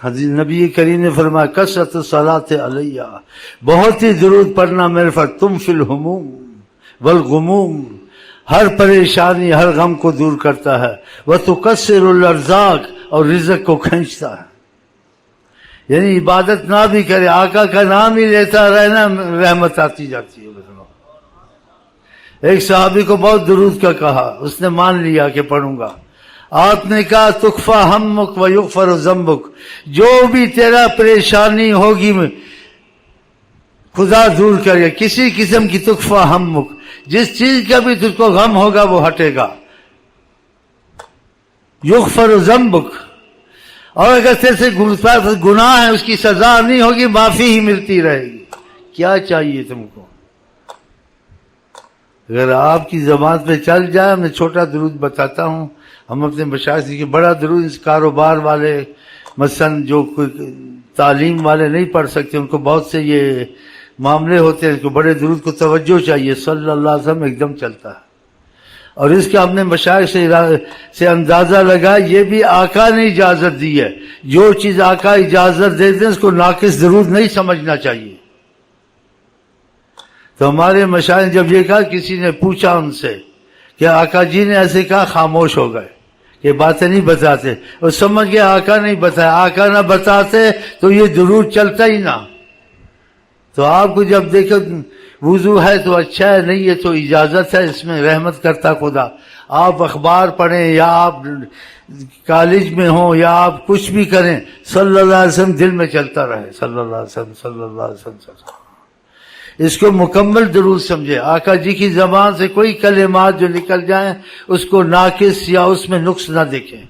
حضرت نبی کریم نے فرمایا کثرت الصلاۃ علیہ، بہت ہی درود پڑھنا میرے پر، تم فی الہموم والغموم، ہر پریشانی ہر غم کو دور کرتا ہے، وتکثر الارزاق، اور رزق کو کھینچتا ہے۔ یعنی عبادت نہ بھی کرے، آقا کا نام ہی لیتا رہنا، رحمت آتی جاتی ہے۔ ایک صحابی کو بہت درود کا کہا، اس نے مان لیا کہ پڑھوں گا۔ آپ نے کہا تکفا ہمک و یغفر ذنبک، جو بھی تیرا پریشانی ہوگی خدا دور کرے، کسی قسم کی تکفا ہمک، جس چیز کا بھی تجھ کو غم ہوگا وہ ہٹے گا، یغفر ذنبک، اور اگر تیرے سے گناہ ہے اس کی سزا نہیں ہوگی، معافی ہی ملتی رہے گی۔ کیا چاہیے تم کو؟ اگر آپ کی زبان پہ چل جائے، میں چھوٹا درود بتاتا ہوں، ہم اپنے مشائخ کی بڑا درود، اس کاروبار والے مثلا جو کوئی تعلیم والے نہیں پڑھ سکتے، ان کو بہت سے یہ معاملے ہوتے ہیں، ان کو بڑے درود کو توجہ چاہیے، صلی اللہ علیہ وسلم ایک دم چلتا ہے۔ اور اس کا ہم نے مشائخ سے اندازہ لگا، یہ بھی آقا نے اجازت دی ہے، جو چیز آقا اجازت دیتے ہیں اس کو ناقص درود نہیں سمجھنا چاہیے۔ تو ہمارے مشائخ جب یہ کہا، کسی نے پوچھا ان سے کہ آقا جی نے ایسے کہا، خاموش ہو گئے، یہ باتیں نہیں بتاتے، اور سمجھ گئے آقا نہیں بتایا، آقا نہ بتاتے تو یہ درود چلتا ہی نہ۔ تو آپ کو جب دیکھو وضو ہے تو اچھا ہے، نہیں ہے تو اجازت ہے، اس میں رحمت کرتا خدا۔ آپ اخبار پڑھیں یا آپ کالج میں ہوں یا آپ کچھ بھی کریں، صلی اللہ علیہ وسلم دل میں چلتا رہے، صلی اللہ علیہ وسلم، صلی اللہ علیہ وسلم۔ اس کو مکمل درود سمجھے، آقا جی کی زبان سے کوئی کلمات جو نکل جائیں اس کو ناقص یا اس میں نقص نہ دیکھیں،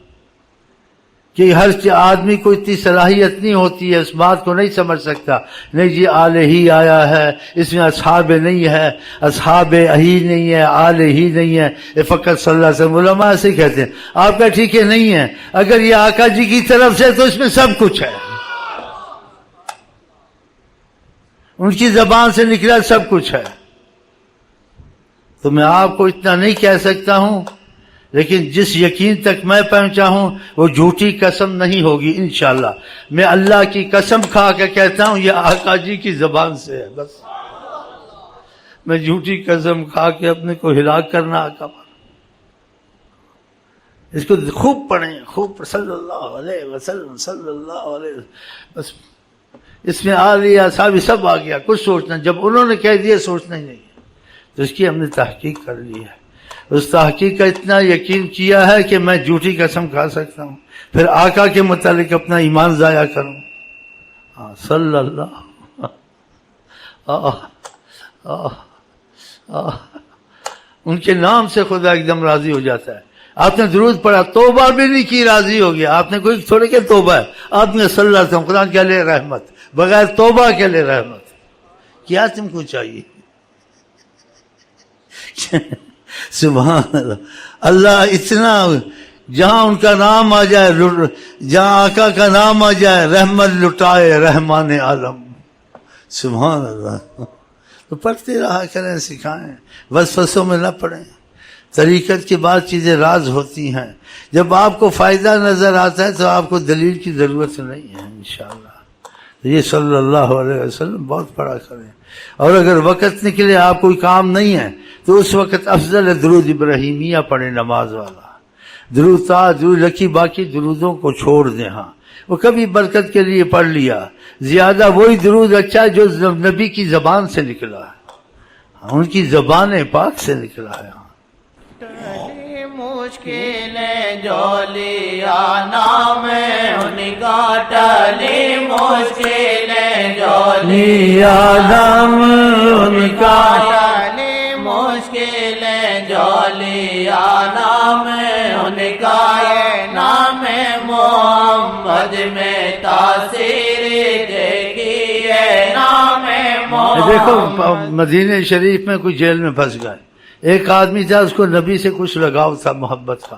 کہ ہر آدمی کو اتنی صلاحیت نہیں ہوتی ہے، اس بات کو نہیں سمجھ سکتا، نہیں جی آل ہی آیا ہے، اس میں اصحاب نہیں ہے، اصحاب ہی نہیں ہے، آل ہی نہیں ہے، یہ فقط صلی اللہ علیہ وسلم۔ علماء ایسے کہتے ہیں، آپ کا ٹھیک ہے نہیں ہے، اگر یہ آقا جی کی طرف سے تو اس میں سب کچھ ہے، ان کی زبان سے نکلا سب کچھ ہے۔ تو میں آپ کو اتنا نہیں کہہ سکتا ہوں، لیکن جس یقین تک میں پہنچا ہوں وہ جھوٹی قسم نہیں ہوگی انشاءاللہ۔ میں اللہ کی قسم کھا کے کہتا ہوں یہ آقا جی کی زبان سے ہے، بس میں جھوٹی قسم کھا کے اپنے کو ہلاک کرنا آقا پر۔ اس کو خوب پڑھیں، خوب، صلی اللہ علیہ وسلم، صلی اللہ علیہ وسلم، بس اس میں آ لیا صاحب سب آ گیا، کچھ سوچنا، جب انہوں نے کہہ دیا سوچنا ہی نہیں ہے، تو اس کی ہم نے تحقیق کر لی ہے، اس تحقیق کا اتنا یقین کیا ہے کہ میں جھوٹی قسم کھا سکتا ہوں، پھر آقا کے متعلق اپنا ایمان ضائع کروں، صلی اللہ ان کے نام سے خدا ایک دم راضی ہو جاتا ہے۔ آپ نے درود پڑھا، توبہ بھی نہیں کی، راضی ہو گیا۔ آپ نے کوئی تھوڑے کہ توبہ ہے، آپ نے صلی اللہ علیہ وسلم، قرآن کے لیے رحمت، بغیر توبہ کے لیے رحمت، کیا تم کو چاہیے؟ سبحان اللہ، اللہ اتنا، جہاں ان کا نام آ جائے، جہاں آقا کا نام آ جائے، رحمت لٹائے رحمان عالم، سبحان اللہ۔ تو پڑھتے رہا کریں، سکھائیں، وسوسوں میں نہ پڑیں۔ طریقت کی بعض چیزیں راز ہوتی ہیں، جب آپ کو فائدہ نظر آتا ہے تو آپ کو دلیل کی ضرورت نہیں ہے انشاءاللہ۔ یہ صلی اللہ علیہ وسلم بہت پڑھا کریں، اور اگر وقت نکلے آپ کوئی کام نہیں ہے تو اس وقت افضل ہے درود ابراہیمیہ پڑھیں، نماز والا درود تا درود لکھی، باقی درودوں کو چھوڑ دیں۔ ہاں وہ کبھی برکت کے لیے پڑھ لیا، زیادہ وہی درود اچھا ہے جو نبی کی زبان سے نکلا ہے، ان کی زبان پاک سے نکلا ہے۔ مشکلیں جو لیا نام ان کا ٹلی، مشکلیں جو لیا نام ان کا ٹلی، مشکلیں جو لیا نام ان کا، یہ نام محمد میں تاثیر دیکھی ہے، نام محمد۔ دیکھو مدینہ شریف میں کوئی جیل میں پھنس گئے، ایک آدمی تھا، اس کو نبی سے کچھ لگاؤ تھا، محبت کا،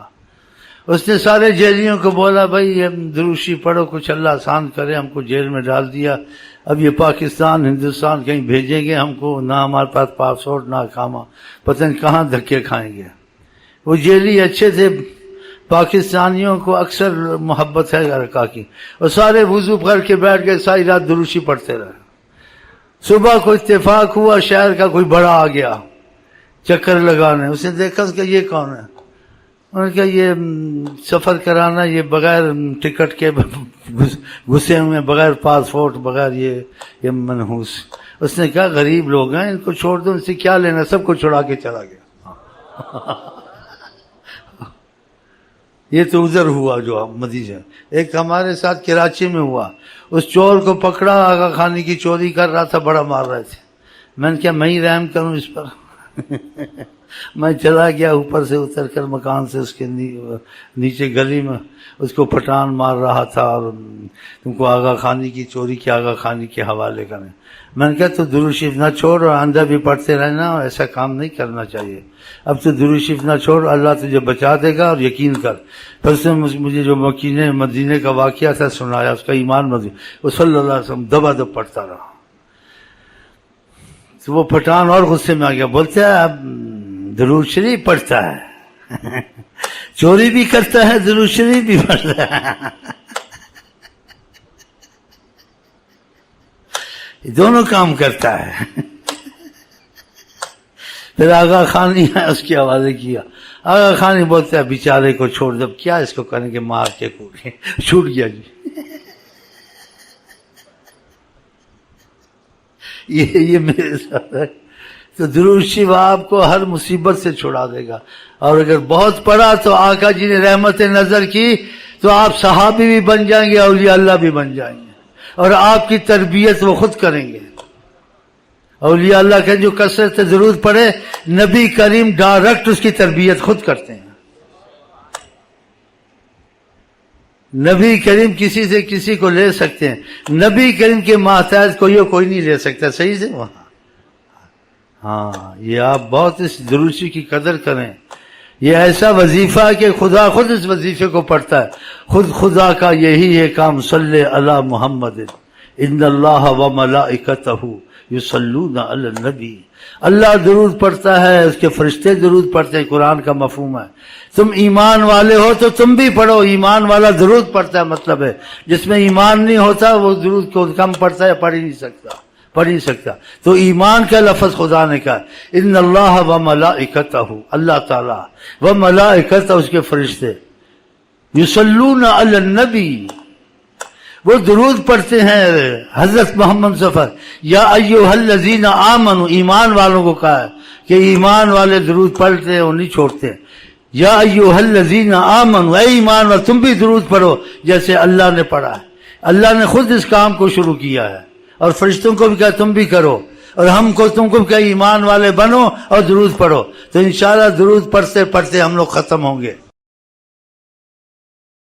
اس نے سارے جیلیوں کو بولا بھائی ہم دروشی پڑھو، کچھ اللہ آسان کرے، ہم کو جیل میں ڈال دیا، اب یہ پاکستان ہندوستان کہیں بھیجیں گے ہم کو، نہ ہمارے پاس پاسپورٹ نہ اقامہ، پتہ نہیں کہاں دھکے کھائیں گے۔ وہ جیلی اچھے تھے، پاکستانیوں کو اکثر محبت ہے آقا کی، اور سارے وضو کر کے بیٹھ گئے، ساری رات دروشی پڑھتے رہے۔ صبح کو اتفاق ہوا شہر کا کوئی بڑا آ گیا چکر لگانے، اس نے دیکھا کہ یہ کون ہے؟ انہوں نے کہا یہ سفر کرانا، یہ بغیر ٹکٹ کے گھسے ہوئے، بغیر پاسپورٹ، بغیر یہ منحوس۔ اس نے کہا غریب لوگ ہیں، ان کو چھوڑ دو، ان سے کیا لینا، سب کو چھڑا کے چلا گیا۔ یہ تو ادھر ہوا جو مدینہ، ایک ہمارے ساتھ کراچی میں ہوا، اس چور کو پکڑا، آغا خانی کی چوری کر رہا تھا، بڑا مار رہے تھے۔ میں نے کہا میں ہی رحم کروں اس پر؟ میں چلا گیا اوپر سے اتر کر مکان سے، اس کے نیچے گلی میں اس کو پٹھان مار رہا تھا، اور تم کو آغا خانی کی چوری کی آغا خانی کے حوالے کریں۔ میں نے کہا تو درود شریف نہ چھوڑ اور اندر بھی پڑھتے رہنا، ایسا کام نہیں کرنا چاہیے۔ اب تو درود شریف نہ چھوڑ، اللہ تجھے بچا دے گا، اور یقین کر۔ پھر اس نے مجھے جو مدینے کا واقعہ تھا سنایا، اس کا ایمان مدینہ، وہ صلی اللہ علیہ وسلم دبا دب پڑھتا رہا۔ تو وہ پٹھان اور غصے میں آ گیا، بولتا ہے اب درود شریف پڑھتا ہے، چوری بھی کرتا ہے، درود شریف بھی پڑھتا ہے، دونوں کام کرتا ہے۔ پھر آغا خان نے اس کے حوالے کیا، آغا خان نے بولتا ہے بیچارے کو چھوڑ دو، کیا اس کو کریں گے، مار کے کوڑے، چھوٹ گیا جی۔ یہ میرے ساتھ ہے۔ تو درود شریف آپ کو ہر مصیبت سے چھڑا دے گا، اور اگر بہت پڑھا تو آقا جی نے رحمت نظر کی تو آپ صحابی بھی بن جائیں گے، اولیاء اللہ بھی بن جائیں گے، اور آپ کی تربیت وہ خود کریں گے۔ اولیاء اللہ کے جو کثرت سے درود پڑھے، نبی کریم ڈائریکٹ اس کی تربیت خود کرتے ہیں۔ نبی کریم کسی سے کسی کو لے سکتے ہیں، نبی کریم کے ماتحت کوئی نہیں لے سکتا، صحیح سے وہاں۔ ہاں، یہ آپ بہت اس دروشی کی قدر کریں، یہ ایسا وظیفہ ہے کہ خدا خود اس وظیفے کو پڑھتا ہے، خود خدا کا یہی ہے کام، صلی علی محمد ان اللہ و ملائکتہ یصلون علی النبی۔ اللہ درود پڑھتا ہے، اس کے فرشتے درود پڑھتے ہیں، قرآن کا مفہوم ہے۔ تم ایمان والے ہو تو تم بھی پڑھو، ایمان والا درود پڑھتا ہے، مطلب ہے جس میں ایمان نہیں ہوتا وہ درود کو کم پڑھتا ہے، پڑھ ہی نہیں سکتا۔ تو ایمان کا لفظ خدا نے کہا، ان اللہ و ملائکتہ، اللہ تعالیٰ، و ملائکتہ، اس کے فرشتے، یصلون علی النبی، وہ درود پڑھتے ہیں حضرت محمد سفر، یا ایھا الذین آمنوا، ایمان والوں کو کہا ہے کہ ایمان والے درود پڑھتے ہیں، وہ نہیں چھوڑتے۔ یا ایھا الذین آمنوا، اے ایمان والے تم بھی درود پڑھو جیسے اللہ نے پڑھا ہے۔ اللہ نے خود اس کام کو شروع کیا ہے، اور فرشتوں کو بھی کہا تم بھی کرو، اور ہم کو تم کو کہا ایمان والے بنو اور درود پڑھو۔ تو انشاءاللہ درود پڑھتے پڑھتے ہم لوگ ختم ہوں گے۔